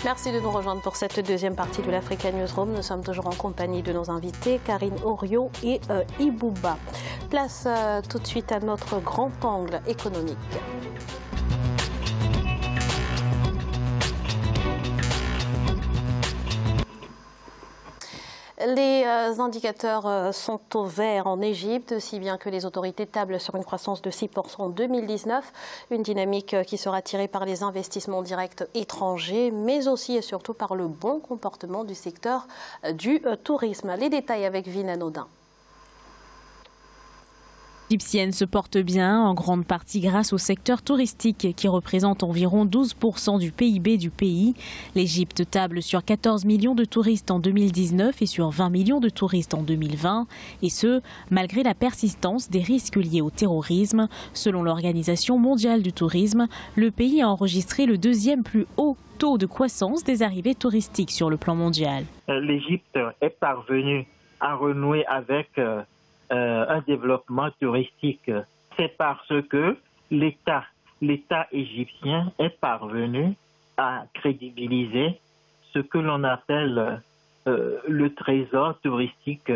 Merci de nous rejoindre pour cette deuxième partie de l'Africa Newsroom. Nous sommes toujours en compagnie de nos invités, Karine Orio et Ibouba. Place tout de suite à notre grand angle économique. Les indicateurs sont au vert en Égypte, si bien que les autorités tablent sur une croissance de 6% en 2019, une dynamique qui sera tirée par les investissements directs étrangers, mais aussi et surtout par le bon comportement du secteur du tourisme. Les détails avec Vina Nodin. L'Égyptienne se porte bien, en grande partie grâce au secteur touristique qui représente environ 12% du PIB du pays. L'Égypte table sur 14 millions de touristes en 2019 et sur 20 millions de touristes en 2020. Et ce, malgré la persistance des risques liés au terrorisme. Selon l'Organisation mondiale du tourisme, le pays a enregistré le deuxième plus haut taux de croissance des arrivées touristiques sur le plan mondial. L'Égypte est parvenue à renouer avec un développement touristique. C'est parce que l'État égyptien est parvenu à crédibiliser ce que l'on appelle le trésor touristique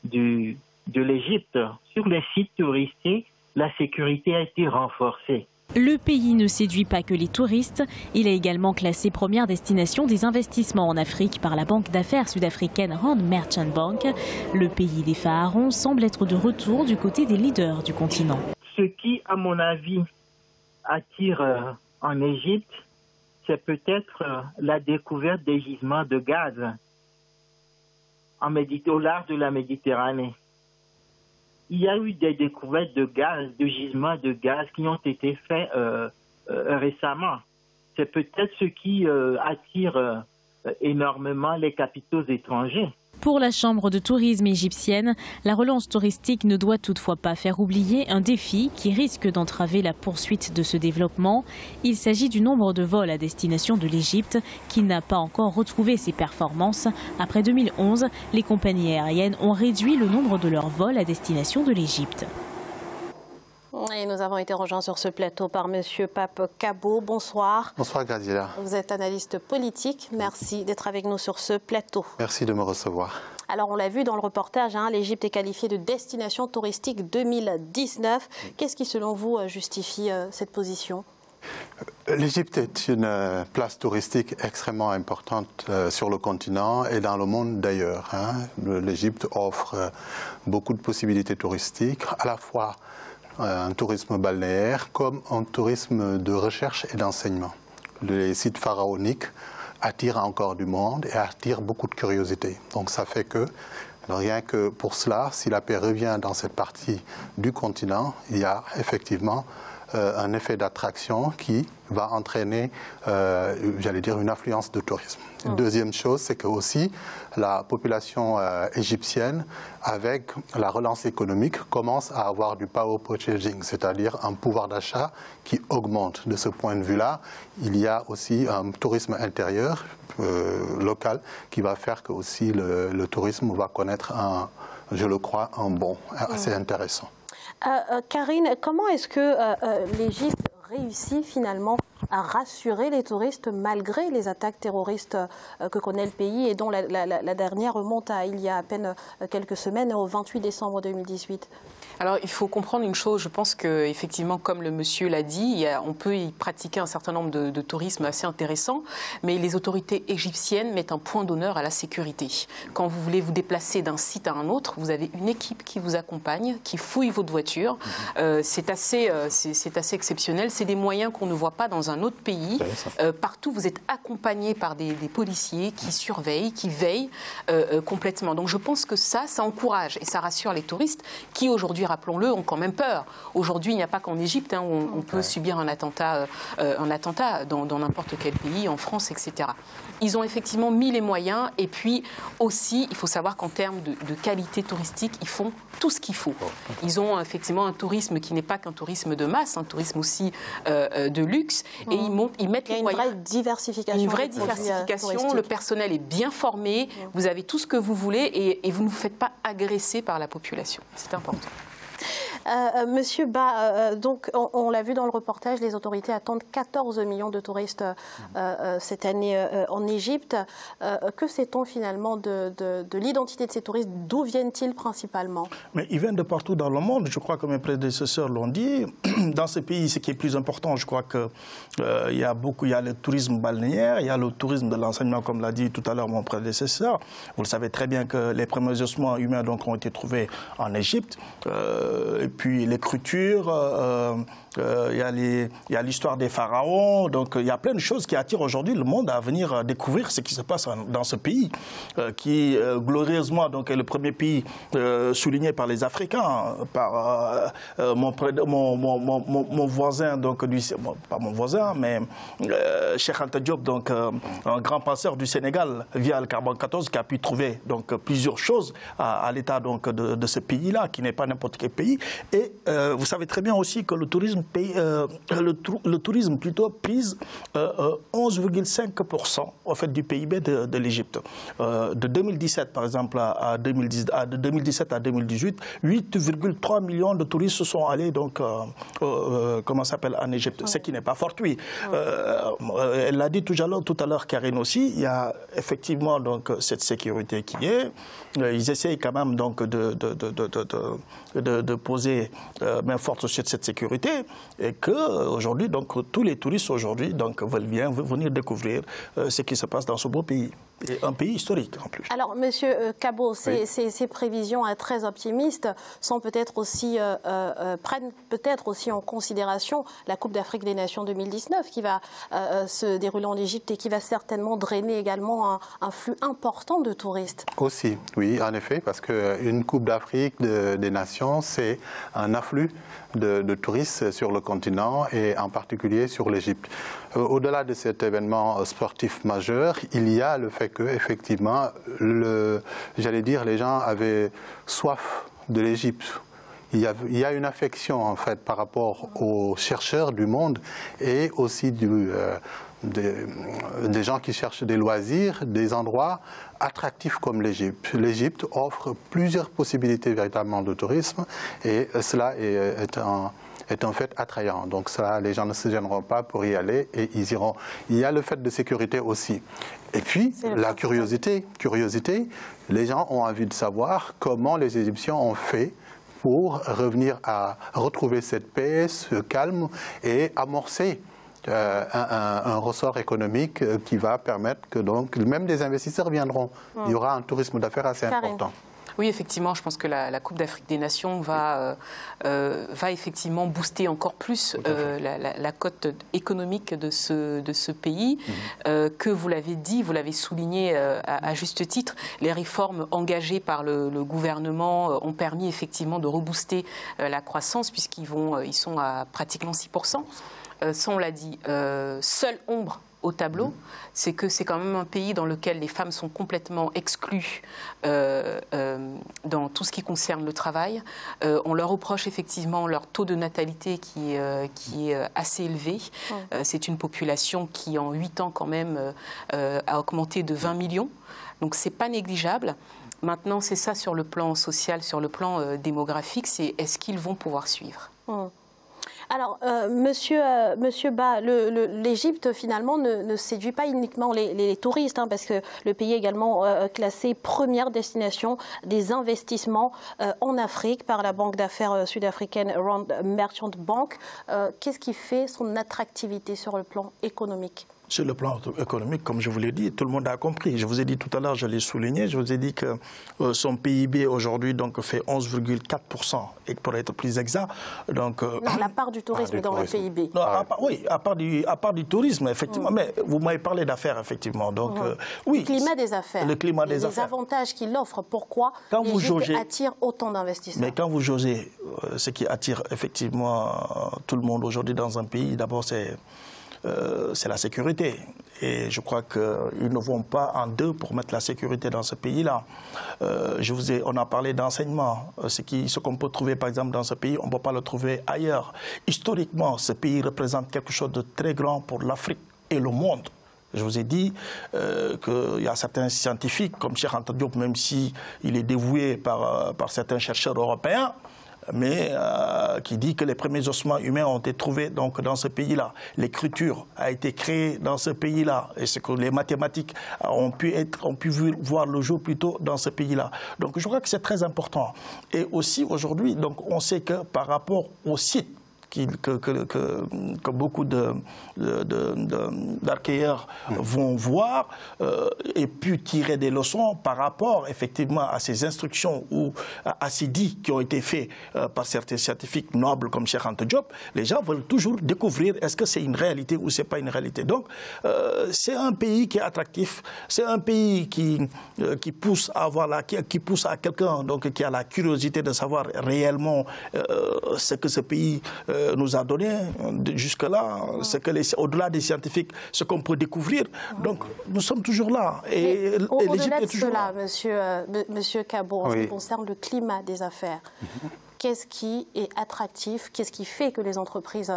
de l'Égypte. Sur les sites touristiques, la sécurité a été renforcée. Le pays ne séduit pas que les touristes. Il est également classé première destination des investissements en Afrique par la banque d'affaires sud-africaine Rand Merchant Bank. Le pays des pharaons semble être de retour du côté des leaders du continent. Ce qui, à mon avis, attire en Égypte, c'est peut-être la découverte des gisements de gaz au large de la Méditerranée. Il y a eu des découvertes de gaz, de gisements de gaz qui ont été faits récemment. C'est peut-être ce qui attire énormément les capitaux étrangers. Pour la Chambre de tourisme égyptienne, la relance touristique ne doit toutefois pas faire oublier un défi qui risque d'entraver la poursuite de ce développement. Il s'agit du nombre de vols à destination de l'Égypte qui n'a pas encore retrouvé ses performances. Après 2011, les compagnies aériennes ont réduit le nombre de leurs vols à destination de l'Égypte. Et nous avons été rejoints sur ce plateau par M. Pape Kabo. Bonsoir. Bonsoir Graziella. Vous êtes analyste politique. Merci d'être avec nous sur ce plateau. Merci de me recevoir. Alors on l'a vu dans le reportage, l'Égypte est qualifiée de destination touristique 2019. Qu'est-ce qui selon vous justifie cette position ? L'Égypte est une place touristique extrêmement importante sur le continent et dans le monde d'ailleurs. L'Égypte offre beaucoup de possibilités touristiques, à la fois un tourisme balnéaire comme un tourisme de recherche et d'enseignement. Les sites pharaoniques attirent encore du monde et attirent beaucoup de curiosité. Donc ça fait que, rien que pour cela, si la paix revient dans cette partie du continent, il y a effectivement un effet d'attraction qui va entraîner, j'allais dire, une affluence de tourisme. Deuxième chose, c'est que aussi la population égyptienne, avec la relance économique, commence à avoir du power purchasing, c'est-à-dire un pouvoir d'achat qui augmente. De ce point de vue-là, il y a aussi un tourisme intérieur, local, qui va faire que aussi le tourisme va connaître, je le crois, un bond assez intéressant. Karine, comment est-ce que l'Égypte réussit finalement à rassurer les touristes malgré les attaques terroristes que connaît le pays et dont la dernière remonte à il y a à peine quelques semaines, au 28 décembre 2018 ? Alors, il faut comprendre une chose. Je pense qu'effectivement, comme le monsieur l'a dit, on peut y pratiquer un certain nombre de tourisme assez intéressant, mais les autorités égyptiennes mettent un point d'honneur à la sécurité. Quand vous voulez vous déplacer d'un site à un autre, vous avez une équipe qui vous accompagne, qui fouille votre voiture. C'est assez exceptionnel. C'est des moyens qu'on ne voit pas dans un autre pays. Partout, vous êtes accompagné par des policiers qui surveillent, qui veillent complètement. Donc, je pense que ça encourage et ça rassure les touristes qui, aujourd'hui, rappelons-le, ont quand même peur. Aujourd'hui, il n'y a pas qu'en Égypte, où on peut subir un attentat dans n'importe quel pays, en France, etc. Ils ont effectivement mis les moyens et puis aussi, il faut savoir qu'en termes de qualité touristique, ils font tout ce qu'il faut. Ils ont effectivement un tourisme qui n'est pas qu'un tourisme de masse, un tourisme aussi de luxe et ils mettent les moyens. Une vraie diversification. Le personnel est bien formé, vous avez tout ce que vous voulez et vous ne vous faites pas agresser par la population. C'est important. Monsieur Ba, donc on l'a vu dans le reportage, les autorités attendent 14 millions de touristes cette année en Égypte. Que sait-on finalement de l'identité de ces touristes? D'où viennent-ils principalement? Mais ils viennent de partout dans le monde. Je crois que mes prédécesseurs l'ont dit. Dans ce pays, ce qui est plus important, je crois qu'il y a le tourisme balnéaire, il y a le tourisme de l'enseignement, comme l'a dit tout à l'heure mon prédécesseur. Vous le savez très bien que les premiers ossements humains donc, ont été trouvés en Égypte. Et puis l'écriture, il y a l'histoire des pharaons. Donc il y a plein de choses qui attirent aujourd'hui le monde à venir découvrir ce qui se passe dans ce pays, qui glorieusement donc, est le premier pays souligné par les Africains, par mon voisin, donc, pas mon voisin, mais Cheikh Anta Diop, donc, un grand penseur du Sénégal, via le carbone 14, qui a pu trouver donc, plusieurs choses à l'état de ce pays-là, qui n'est pas n'importe quel pays. Et vous savez très bien aussi que le tourisme plutôt prise 11,5% au fait du PIB de l'Égypte. De 2017 par exemple de 2017 à 2018, 8,3 millions de touristes sont allés donc comment s'appelle en Égypte, ce qui n'est pas fortuit. Elle l'a dit tout à l'heure Karine aussi, il y a effectivement donc cette sécurité qui est. Ils essayent quand même donc de poser main forte sur cette sécurité et que aujourd'hui donc tous les touristes aujourd'hui donc veulent bien venir découvrir ce qui se passe dans ce beau pays. Et un pays historique en plus. Alors, Monsieur Kabo, ces prévisions très optimistes sont peut-être aussi, prennent peut-être aussi en considération la Coupe d'Afrique des Nations 2019 qui va se dérouler en Égypte et qui va certainement drainer également un flux important de touristes. Aussi, oui, en effet, parce qu'une Coupe d'Afrique des Nations, c'est un afflux de touristes sur le continent et en particulier sur l'Égypte. Au-delà de cet événement sportif majeur, il y a le fait que, effectivement, j'allais dire, les gens avaient soif de l'Égypte. Il y a une affection, en fait, par rapport aux chercheurs du monde et aussi des gens qui cherchent des loisirs, des endroits attractifs comme l'Égypte. L'Égypte offre plusieurs possibilités véritablement de tourisme et cela est un fait attrayant. Donc ça, les gens ne se gêneront pas pour y aller et ils iront. Il y a le fait de sécurité aussi. Et puis, la curiosité, les gens ont envie de savoir comment les Égyptiens ont fait pour revenir à retrouver cette paix, ce calme et amorcer un ressort économique qui va permettre que donc, même des investisseurs viendront. Il y aura un tourisme d'affaires assez important. Oui, effectivement, je pense que la Coupe d'Afrique des Nations va effectivement booster encore plus la cote économique de ce pays, que vous l'avez dit, vous l'avez souligné à juste titre, les réformes engagées par le gouvernement ont permis effectivement de rebooster la croissance puisqu'ils sont à pratiquement 6%. Ça, on l'a dit, seule ombre au tableau, c'est que c'est quand même un pays dans lequel les femmes sont complètement exclues dans tout ce qui concerne le travail. On leur reproche effectivement leur taux de natalité qui est assez élevé. C'est une population qui, en 8 ans, quand même, a augmenté de 20 millions. Donc, c'est pas négligeable. Maintenant, c'est ça sur le plan social, sur le plan démographique, c'est est-ce qu'ils vont pouvoir suivre ? Alors, Monsieur Ba, l'Égypte, finalement, ne séduit pas uniquement les touristes, hein, parce que le pays est également classé première destination des investissements en Afrique par la banque d'affaires sud-africaine Rand Merchant Bank. Qu'est-ce qui fait son attractivité sur le plan économique ? Sur le plan économique, comme je vous l'ai dit, tout le monde a compris. Je vous ai dit tout à l'heure, je l'ai souligné, je vous ai dit que son PIB aujourd'hui fait 11,4%, et pour être plus exact. Donc, la part du tourisme dans le PIB. Non, oui, à part du tourisme, effectivement. Mais vous m'avez parlé d'affaires, effectivement. Donc, oui. Le climat des affaires. Le climat des affaires. Les avantages qu'il offre. Pourquoi l'Égypte attire autant d'investisseurs? Mais quand vous jaugez ce qui attire effectivement tout le monde aujourd'hui dans un pays, d'abord c'est la sécurité. Et je crois qu'ils ne vont pas en deux pour mettre la sécurité dans ce pays-là. On a parlé d'enseignement. Ce qu'on peut trouver, par exemple, dans ce pays, on ne peut pas le trouver ailleurs. Historiquement, ce pays représente quelque chose de très grand pour l'Afrique et le monde. Je vous ai dit qu'il y a certains scientifiques, comme Cheikh Anta Diop, même s'il est dévoué par certains chercheurs européens, mais qui dit que les premiers ossements humains ont été trouvés donc, dans ce pays-là. L'écriture a été créée dans ce pays-là. Et c'est que les mathématiques ont pu voir le jour plus tôt dans ce pays-là. Donc je crois que c'est très important. Et aussi aujourd'hui, donc, on sait que par rapport au site, que beaucoup d'archéologues vont voir et puis tirer des leçons par rapport effectivement à ces instructions ou à ces dits qui ont été faits par certains scientifiques nobles comme Cheikh Anta Diop. Les gens veulent toujours découvrir est-ce que c'est une réalité ou c'est pas une réalité. Donc c'est un pays qui est attractif, c'est un pays qui pousse à avoir qui pousse à quelqu'un donc qui a la curiosité de savoir réellement ce que ce pays nous a donné jusque-là, c'est que au-delà des scientifiques, ce qu'on peut découvrir. Donc, nous sommes toujours là. Et au-delà de cela, monsieur Kabo, en ce qui concerne le climat des affaires, qu'est-ce qui est attractif, qu'est-ce qui fait que les entreprises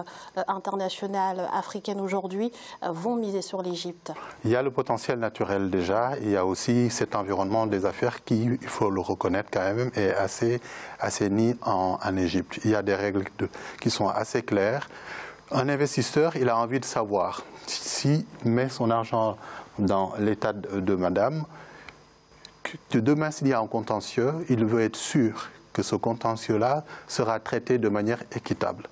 internationales africaines aujourd'hui vont miser sur l'Égypte? Il y a le potentiel naturel déjà, il y a aussi cet environnement des affaires qui, il faut le reconnaître quand même, est assez assaini en Égypte. Il y a des règles qui sont assez claires. Un investisseur, il a envie de savoir s'il met son argent dans l'état de madame, que demain s'il y a un contentieux, il veut être sûr que ce contentieux-là sera traité de manière équitable.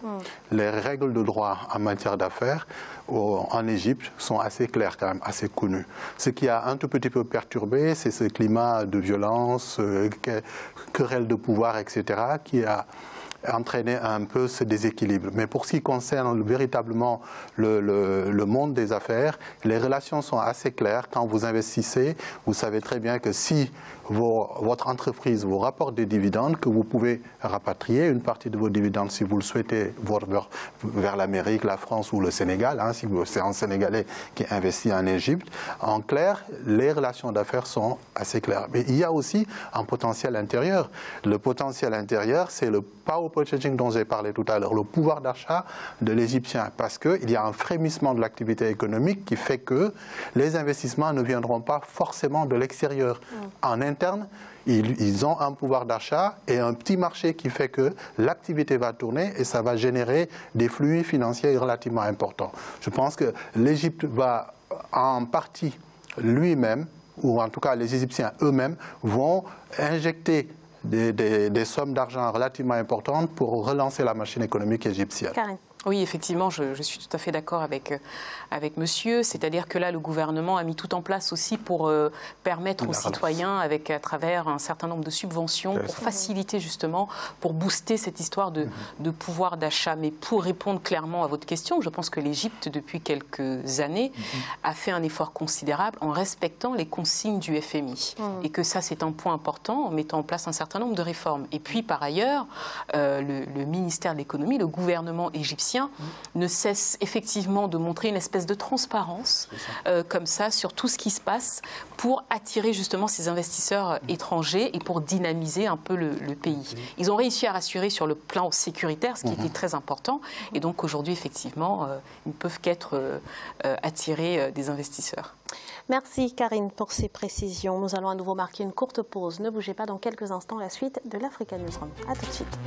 Les règles de droit en matière d'affaires en Égypte sont assez claires quand même, assez connues. Ce qui a un tout petit peu perturbé, c'est ce climat de violence, querelle de pouvoir, etc., qui a entraîner un peu ce déséquilibre. Mais pour ce qui concerne véritablement le monde des affaires, les relations sont assez claires. Quand vous investissez, vous savez très bien que si votre entreprise vous rapporte des dividendes, que vous pouvez rapatrier une partie de vos dividendes si vous le souhaitez vers l'Amérique, la France ou le Sénégal, hein, si c'est un Sénégalais qui investit en Égypte. En clair, les relations d'affaires sont assez claires. Mais il y a aussi un potentiel intérieur. Le potentiel intérieur, c'est le power purchasing dont j'ai parlé tout à l'heure, le pouvoir d'achat de l'Égyptien, parce qu'il y a un frémissement de l'activité économique qui fait que les investissements ne viendront pas forcément de l'extérieur. En interne, ils ont un pouvoir d'achat et un petit marché qui fait que l'activité va tourner et ça va générer des flux financiers relativement importants. Je pense que l'Égypte va en partie lui-même, ou en tout cas les Égyptiens eux-mêmes, vont injecter des sommes d'argent relativement importantes pour relancer la machine économique égyptienne. Karine. Oui, effectivement, je suis tout à fait d'accord avec monsieur. C'est-à-dire que là, le gouvernement a mis tout en place aussi pour permettre aux citoyens, à travers un certain nombre de subventions, pour faciliter justement, pour booster cette histoire de pouvoir d'achat. Mais pour répondre clairement à votre question, je pense que l'Égypte, depuis quelques années, a fait un effort considérable en respectant les consignes du FMI. Et que ça, c'est un point important en mettant en place un certain nombre de réformes. Et puis, par ailleurs, le ministère de l'économie, le gouvernement égyptien, ne cesse effectivement de montrer une espèce de transparence comme ça sur tout ce qui se passe pour attirer justement ces investisseurs étrangers et pour dynamiser un peu le pays. Ils ont réussi à rassurer sur le plan sécuritaire, ce qui était très important. Et donc aujourd'hui, effectivement, ils ne peuvent qu'être attirer des investisseurs. Merci Karine pour ces précisions. Nous allons à nouveau marquer une courte pause. Ne bougez pas, dans quelques instants, la suite de l'Africa Newsroom. A tout de suite.